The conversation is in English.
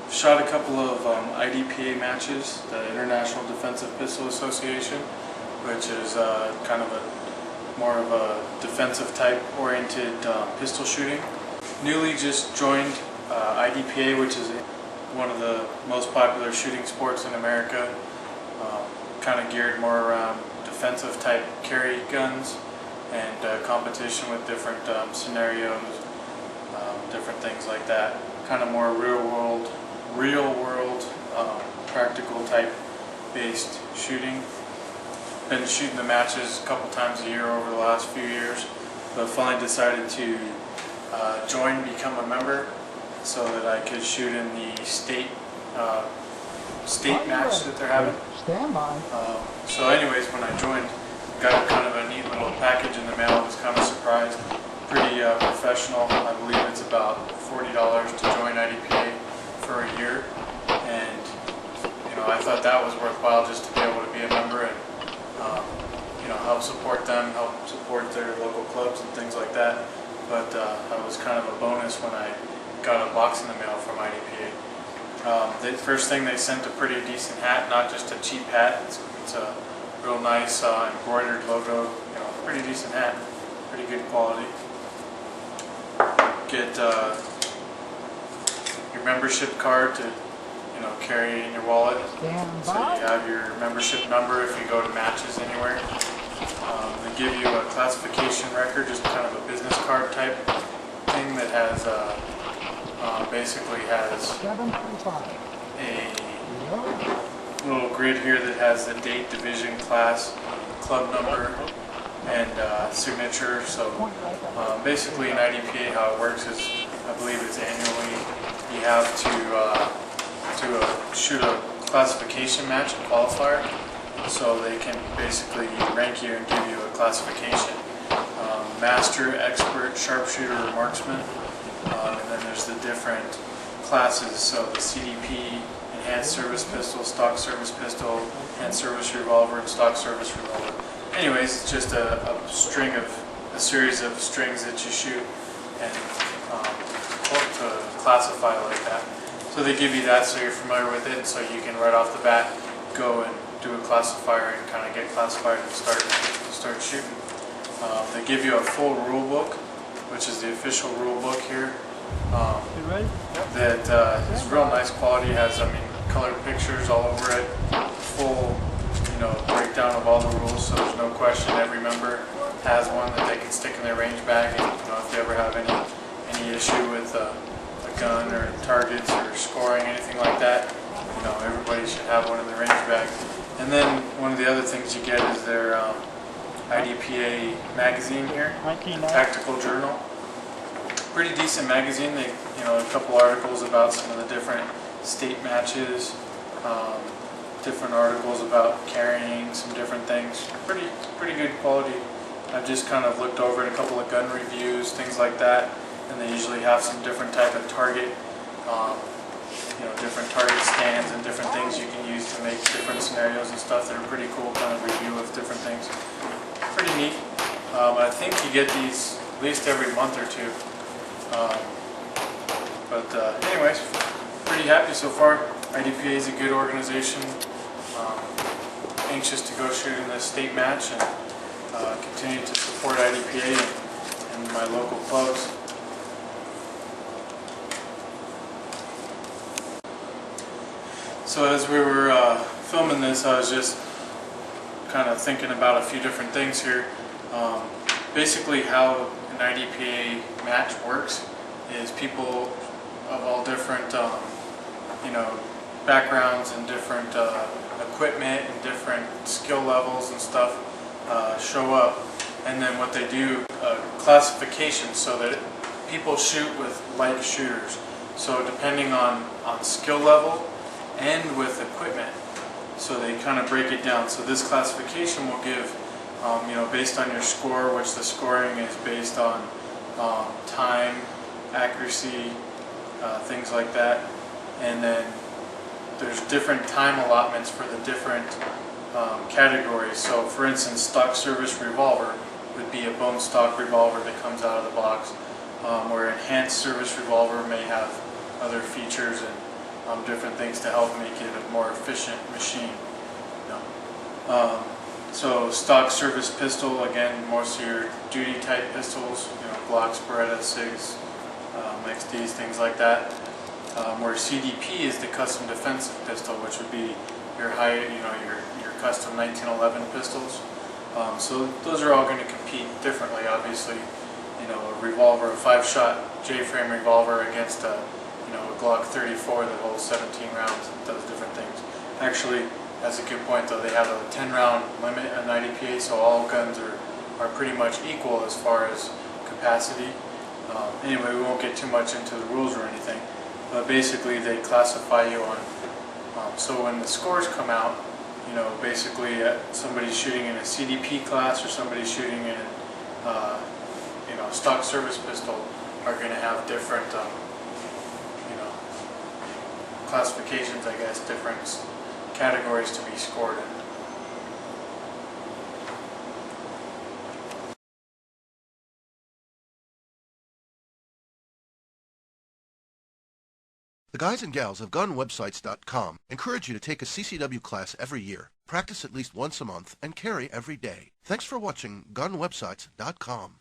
Shot a couple of IDPA matches, the International Defensive Pistol Association, which is kind of more of a defensive type oriented pistol shooting. Newly just joined IDPA, which is one of the most popular shooting sports in America, kind of geared more around defensive type carry guns and competition with different scenarios, different things like that. Kind of more real world, practical type based shooting. Been shooting the matches a couple times a year over the last few years, but finally decided to become a member so that I could shoot in the state match that they're having. Stand by. So anyways, when I joined, got kind of a neat little package in the mail. I was kind of surprised. Pretty professional. I believe it's about $40 to join IDPA for a year, and I thought that was worthwhile just to be able to be a member and help support them, help support their local clubs and things like that. But that was kind of a bonus when I got a box in the mail from IDPA. The first thing, they sent a pretty decent hat, not just a cheap hat. It's a real nice embroidered logo, pretty decent hat, pretty good quality. Get your membership card to carry in your wallet, so you have your membership number if you go to matches anywhere. They give you a classification record, just kind of a business card type thing that has basically has a little grid here that has the date, division, class, club number, and signature. So basically in IDPA how it works is, I believe it's annually, you have to shoot a classification match, a qualifier, so they can basically rank you and give you a classification. Master, expert, sharpshooter, or marksman, and then there's the different classes, so the CDP, enhanced service pistol, stock service pistol, enhanced service revolver, and stock service revolver. Anyways, it's just a series of strings that you shoot and to classify like that. So they give you that so you're familiar with it, so you can right off the bat go and do a classifier and kind of get classified and start shooting. They give you a full rule book, which is the official rule book here. That is real nice quality. It has, colored pictures all over it. Full, breakdown of all the rules, so there's no question. Every member has one that they can stick in their range bag, and if they ever have any issue with a gun or targets or scoring, anything like that, everybody should have one in the range bag. And then one of the other things you get is their IDPA magazine here, the Tactical Journal. Pretty decent magazine. They, a couple articles about some of the different state matches, different articles about carrying, some different things. Pretty good quality. I've just kind of looked over at a couple of gun reviews, things like that, and they usually have some different type of target, different target stands and different things you can use to make different scenarios and stuff. They're pretty cool kind of review of different things. Pretty neat. I think you get these at least every month or two. Anyways, pretty happy so far. IDPA is a good organization. Anxious to go shoot in this state match and continue to support IDPA and my local clubs. So as we were filming this, I was just kind of thinking about a few different things here. Basically how an IDPA match works is people of all different backgrounds and different equipment and different skill levels and stuff show up, and then what they do, classification, so that people shoot with like shooters. So depending on skill level and with equipment, so they kind of break it down. So this classification will give, based on your score, which the scoring is based on time, accuracy, things like that, and then there's different time allotments for the different categories. So for instance, stock service revolver would be a bone stock revolver that comes out of the box, where enhanced service revolver may have other features and different things to help make it a more efficient machine. So stock service pistol, again, most of your duty type pistols, Glocks, Beretta, SIGs, XDs, things like that. Where CDP is the custom defensive pistol, which would be your your custom 1911 pistols. So those are all going to compete differently, obviously. A revolver, a 5-shot J-frame revolver against a Glock 34 that holds 17 rounds and does different things. Actually, that's a good point though, they have a 10-round limit on IDPA, so all guns are pretty much equal as far as capacity. Anyway, we won't get too much into the rules or anything, but basically they classify you on, so when the scores come out, basically somebody's shooting in a CDP class or somebody's shooting in stock service pistol are going to have different classifications, I guess, different categories to be scored in. The guys and gals of GunWebsites.com encourage you to take a CCW class every year, practice at least once a month, and carry every day. Thanks for watching GunWebsites.com.